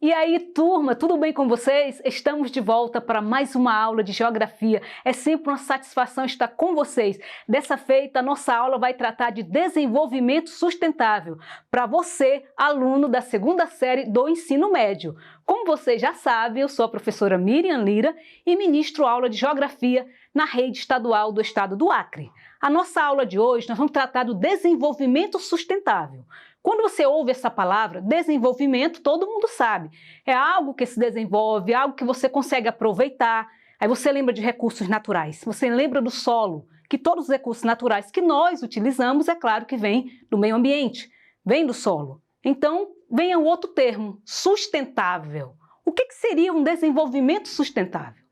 E aí, turma, tudo bem com vocês? Estamos de volta para mais uma aula de geografia. É sempre uma satisfação estar com vocês. Dessa feita, a nossa aula vai tratar de desenvolvimento sustentável para você, aluno da segunda série do ensino médio. Como vocês já sabem, eu sou a professora Miriam Lira e ministro aula de geografia na rede estadual do estado do Acre. A nossa aula de hoje, nós vamos tratar do desenvolvimento sustentável. Quando você ouve essa palavra, desenvolvimento, todo mundo sabe. É algo que se desenvolve, algo que você consegue aproveitar. Aí você lembra de recursos naturais, você lembra do solo, que todos os recursos naturais que nós utilizamos, é claro que vem do meio ambiente, vem do solo. Então, vem o outro termo, sustentável. O que seria um desenvolvimento sustentável?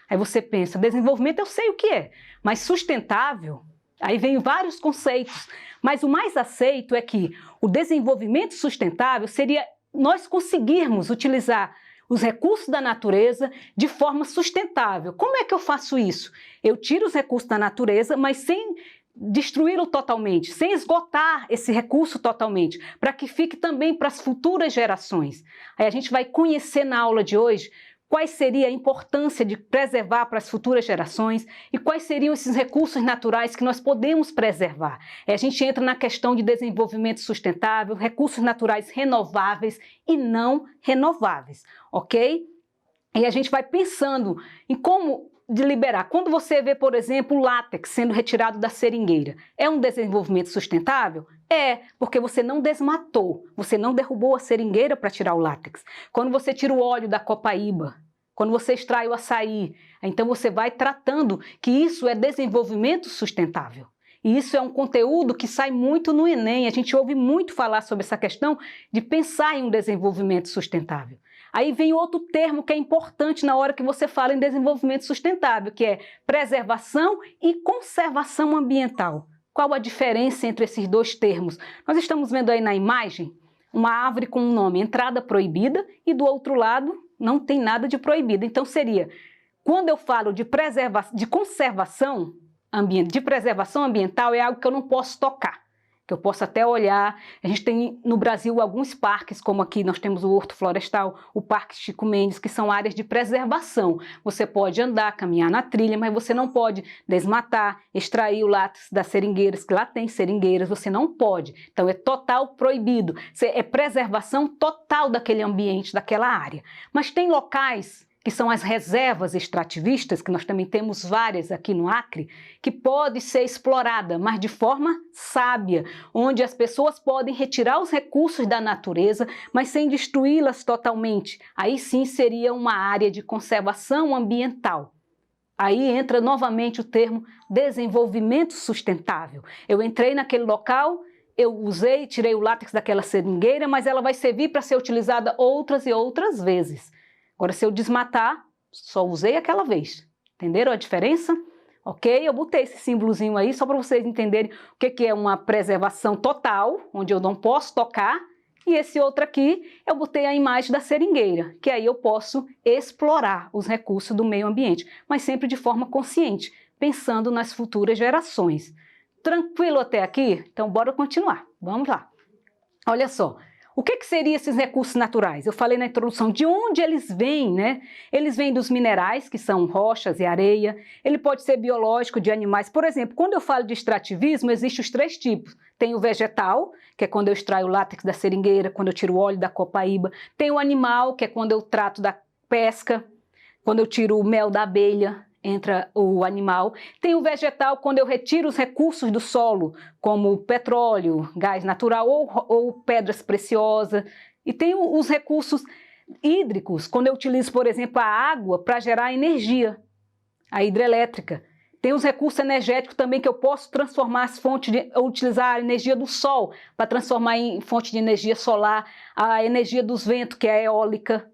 Aí você pensa, desenvolvimento eu sei o que é, mas sustentável, aí vem vários conceitos. Mas o mais aceito é que o desenvolvimento sustentável seria nós conseguirmos utilizar os recursos da natureza de forma sustentável. Como é que eu faço isso? Eu tiro os recursos da natureza, mas sem destruí-lo totalmente, sem esgotar esse recurso totalmente, para que fique também para as futuras gerações. Aí a gente vai conhecer na aula de hoje quais seria a importância de preservar para as futuras gerações e quais seriam esses recursos naturais que nós podemos preservar. A gente entra na questão de desenvolvimento sustentável, recursos naturais renováveis e não renováveis, ok? E a gente vai pensando em como liberar. Quando você vê, por exemplo, o látex sendo retirado da seringueira, é um desenvolvimento sustentável? É, porque você não desmatou, você não derrubou a seringueira para tirar o látex. Quando você tira o óleo da copaíba, quando você extrai o açaí, então você vai tratando que isso é desenvolvimento sustentável. E isso é um conteúdo que sai muito no Enem, a gente ouve muito falar sobre essa questão de pensar em um desenvolvimento sustentável. Aí vem outro termo que é importante na hora que você fala em desenvolvimento sustentável, que é preservação e conservação ambiental. Qual a diferença entre esses dois termos? Nós estamos vendo aí na imagem uma árvore com um nome, entrada proibida, e do outro lado não tem nada de proibido. Então seria, quando eu falo de conservação ambiental, é algo que eu não posso tocar, que eu posso até olhar. A gente tem no Brasil alguns parques, como aqui nós temos o Horto Florestal, o Parque Chico Mendes, que são áreas de preservação. Você pode andar, caminhar na trilha, mas você não pode desmatar, extrair o látex das seringueiras, que lá tem seringueiras, você não pode. Então é total proibido, é preservação total daquele ambiente, daquela área. Mas tem locais que são as reservas extrativistas, que nós também temos várias aqui no Acre, que pode ser explorada, mas de forma sábia, onde as pessoas podem retirar os recursos da natureza, mas sem destruí-las totalmente. Aí sim seria uma área de conservação ambiental. Aí entra novamente o termo desenvolvimento sustentável. Eu entrei naquele local, eu usei, tirei o látex daquela seringueira, mas ela vai servir para ser utilizada outras e outras vezes. Agora, se eu desmatar, só usei aquela vez. Entenderam a diferença? Ok? Eu botei esse símbolozinho aí só para vocês entenderem o que é uma preservação total, onde eu não posso tocar, e esse outro aqui, eu botei a imagem da seringueira, que aí eu posso explorar os recursos do meio ambiente, mas sempre de forma consciente, pensando nas futuras gerações. Tranquilo até aqui? Então, bora continuar. Vamos lá. Olha só. O que seriam esses recursos naturais? Eu falei na introdução de onde eles vêm, né? Eles vêm dos minerais, que são rochas e areia. Ele pode ser biológico, de animais. Por exemplo, quando eu falo de extrativismo, existem os três tipos. Tem o vegetal, que é quando eu extraio o látex da seringueira, quando eu tiro o óleo da copaíba. Tem o animal, que é quando eu trato da pesca, quando eu tiro o mel da abelha. Entra o animal. Tem o vegetal, quando eu retiro os recursos do solo, como petróleo, gás natural ou pedras preciosas. E tem os recursos hídricos, quando eu utilizo, por exemplo, a água para gerar energia, a hidrelétrica. Tem os recursos energéticos também que eu posso transformar as fontes, utilizar a energia do sol para transformar em fonte de energia solar, a energia dos ventos, que é a eólica,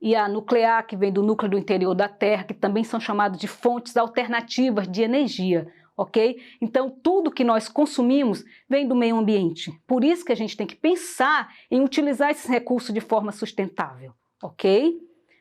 e a nuclear, que vem do núcleo do interior da Terra, que também são chamados de fontes alternativas de energia, ok? Então, tudo que nós consumimos vem do meio ambiente. Por isso que a gente tem que pensar em utilizar esses recursos de forma sustentável, ok?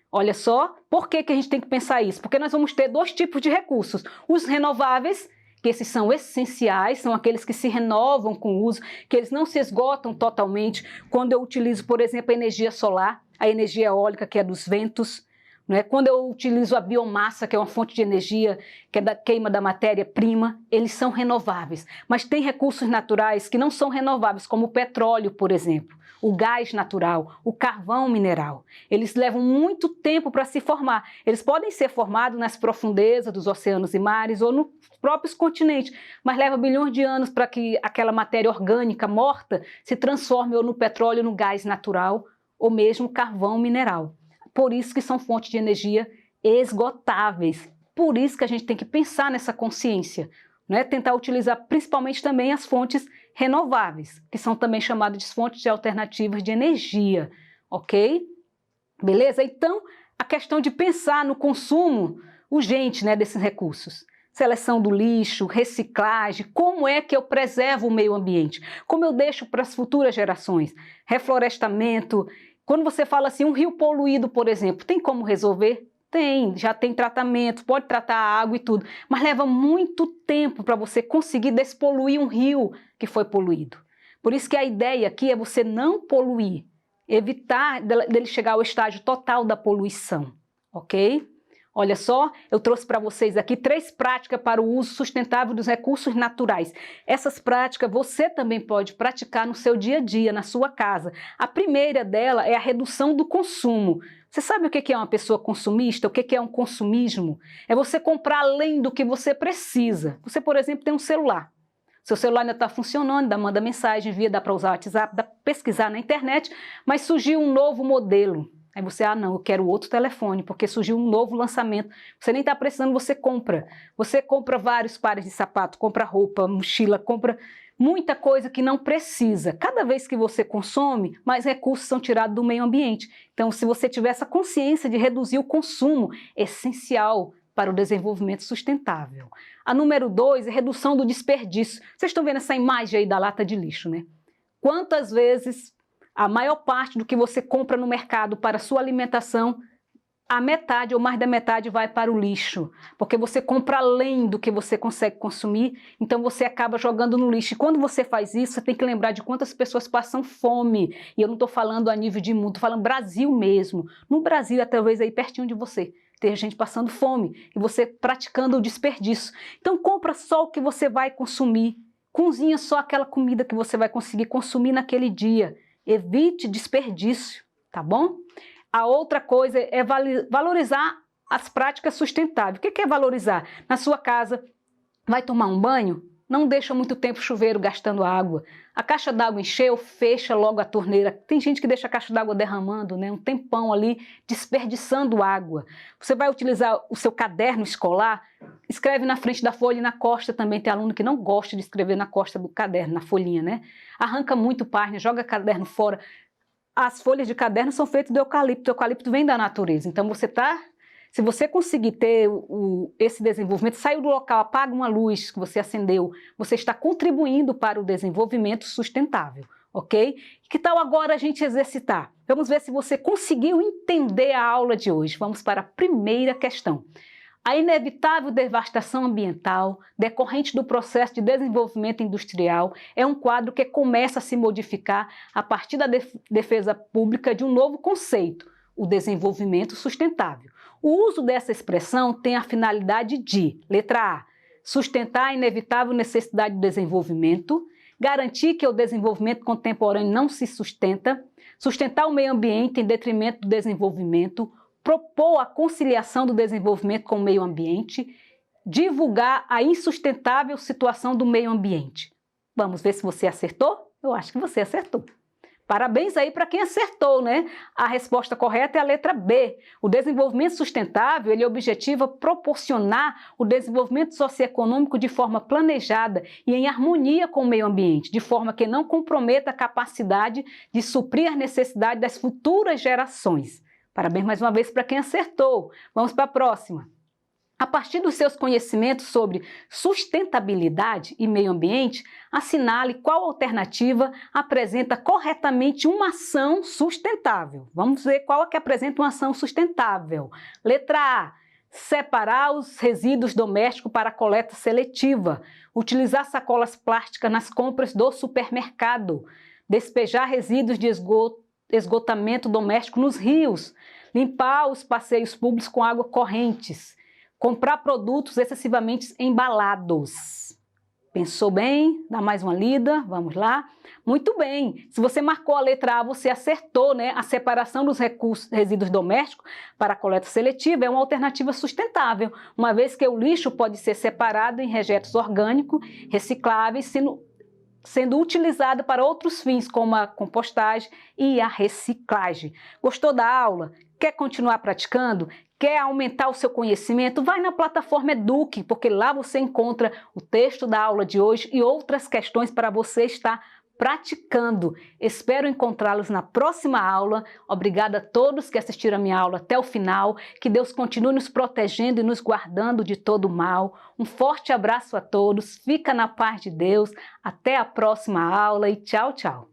Olha só, por que a gente tem que pensar isso? Porque nós vamos ter dois tipos de recursos. Os renováveis, que esses são essenciais, são aqueles que se renovam com o uso, que eles não se esgotam totalmente. Quando eu utilizo, por exemplo, a energia solar, a energia eólica, que é dos ventos, não é? Quando eu utilizo a biomassa, que é uma fonte de energia, que é da queima da matéria-prima, eles são renováveis. Mas tem recursos naturais que não são renováveis, como o petróleo, por exemplo, o gás natural, o carvão mineral. Eles levam muito tempo para se formar. Eles podem ser formados nas profundezas dos oceanos e mares ou nos próprios continentes, mas leva bilhões de anos para que aquela matéria orgânica morta se transforme ou no petróleo, no gás natural, ou mesmo carvão mineral. Por isso que são fontes de energia esgotáveis. Por isso que a gente tem que pensar nessa consciência, né? Tentar utilizar principalmente também as fontes renováveis, que são também chamadas de fontes alternativas de energia, ok? Beleza? Então, a questão de pensar no consumo urgente, né, desses recursos. Seleção do lixo, reciclagem, como é que eu preservo o meio ambiente? Como eu deixo para as futuras gerações? Reflorestamento. Quando você fala assim, um rio poluído, por exemplo, tem como resolver? Tem, já tem tratamento, pode tratar a água e tudo, mas leva muito tempo para você conseguir despoluir um rio que foi poluído. Por isso que a ideia aqui é você não poluir, evitar dele chegar ao estágio total da poluição, ok? Olha só, eu trouxe para vocês aqui 3 práticas para o uso sustentável dos recursos naturais. Essas práticas você também pode praticar no seu dia a dia, na sua casa. A primeira dela é a redução do consumo. Você sabe o que é uma pessoa consumista? O que é um consumismo? É você comprar além do que você precisa. Você, por exemplo, tem um celular. Seu celular ainda está funcionando, ainda manda mensagem, dá para usar o WhatsApp, dá para pesquisar na internet, mas surgiu um novo modelo. Aí você, não, eu quero outro telefone, porque surgiu um novo lançamento. Você nem está precisando, você compra. Você compra vários pares de sapato, compra roupa, mochila, compra muita coisa que não precisa. Cada vez que você consome, mais recursos são tirados do meio ambiente. Então, se você tiver essa consciência de reduzir o consumo, é essencial para o desenvolvimento sustentável. A número 2 é redução do desperdício. Vocês estão vendo essa imagem aí da lata de lixo, né? Quantas vezes a maior parte do que você compra no mercado para sua alimentação, a metade ou mais da metade vai para o lixo, porque você compra além do que você consegue consumir, então você acaba jogando no lixo. E quando você faz isso, você tem que lembrar de quantas pessoas passam fome. E eu não estou falando a nível de mundo, estou falando Brasil mesmo. No Brasil, é talvez aí pertinho de você, tem gente passando fome e você praticando o desperdício. Então compra só o que você vai consumir, cozinha só aquela comida que você vai conseguir consumir naquele dia. Evite desperdício, tá bom? A outra coisa é valorizar as práticas sustentáveis. O que é valorizar? Na sua casa, vai tomar um banho? Não deixa muito tempo o chuveiro gastando água. A caixa d'água encheu, fecha logo a torneira. Tem gente que deixa a caixa d'água derramando, né? Um tempão ali, desperdiçando água. Você vai utilizar o seu caderno escolar, escreve na frente da folha e na costa também. Tem aluno que não gosta de escrever na costa do caderno, na folhinha, né? Arranca muito página, joga o caderno fora. As folhas de caderno são feitas do eucalipto. O eucalipto vem da natureza. Então se você conseguir ter esse desenvolvimento, saiu do local, apaga uma luz que você acendeu, você está contribuindo para o desenvolvimento sustentável, ok? Que tal agora a gente exercitar? Vamos ver se você conseguiu entender a aula de hoje. Vamos para a primeira questão. A inevitável devastação ambiental decorrente do processo de desenvolvimento industrial é um quadro que começa a se modificar a partir da defesa pública de um novo conceito, o desenvolvimento sustentável. O uso dessa expressão tem a finalidade de, letra A, sustentar a inevitável necessidade de desenvolvimento, garantir que o desenvolvimento contemporâneo não se sustenta, sustentar o meio ambiente em detrimento do desenvolvimento, propor a conciliação do desenvolvimento com o meio ambiente, divulgar a insustentável situação do meio ambiente. Vamos ver se você acertou? Eu acho que você acertou. Parabéns aí para quem acertou, né? A resposta correta é a letra B. O desenvolvimento sustentável, ele objetiva proporcionar o desenvolvimento socioeconômico de forma planejada e em harmonia com o meio ambiente, de forma que não comprometa a capacidade de suprir as necessidades das futuras gerações. Parabéns mais uma vez para quem acertou. Vamos para a próxima. A partir dos seus conhecimentos sobre sustentabilidade e meio ambiente, assinale qual alternativa apresenta corretamente uma ação sustentável. Vamos ver qual é que apresenta uma ação sustentável. Letra A. Separar os resíduos domésticos para coleta seletiva. Utilizar sacolas plásticas nas compras do supermercado. Despejar resíduos de esgoto esgotamento doméstico nos rios, limpar os passeios públicos com água correntes, comprar produtos excessivamente embalados. Pensou bem? Dá mais uma lida, vamos lá. Muito bem, se você marcou a letra A, você acertou, né? A separação dos resíduos domésticos para a coleta seletiva é uma alternativa sustentável, uma vez que o lixo pode ser separado em rejeitos orgânicos, recicláveis, sendo utilizado para outros fins, como a compostagem e a reciclagem. Gostou da aula? Quer continuar praticando? Quer aumentar o seu conhecimento? Vai na plataforma Eduque, porque lá você encontra o texto da aula de hoje e outras questões para você estar praticando. Espero encontrá-los na próxima aula. Obrigada a todos que assistiram a minha aula até o final. Que Deus continue nos protegendo e nos guardando de todo mal. Um forte abraço a todos. Fica na paz de Deus. Até a próxima aula e tchau, tchau.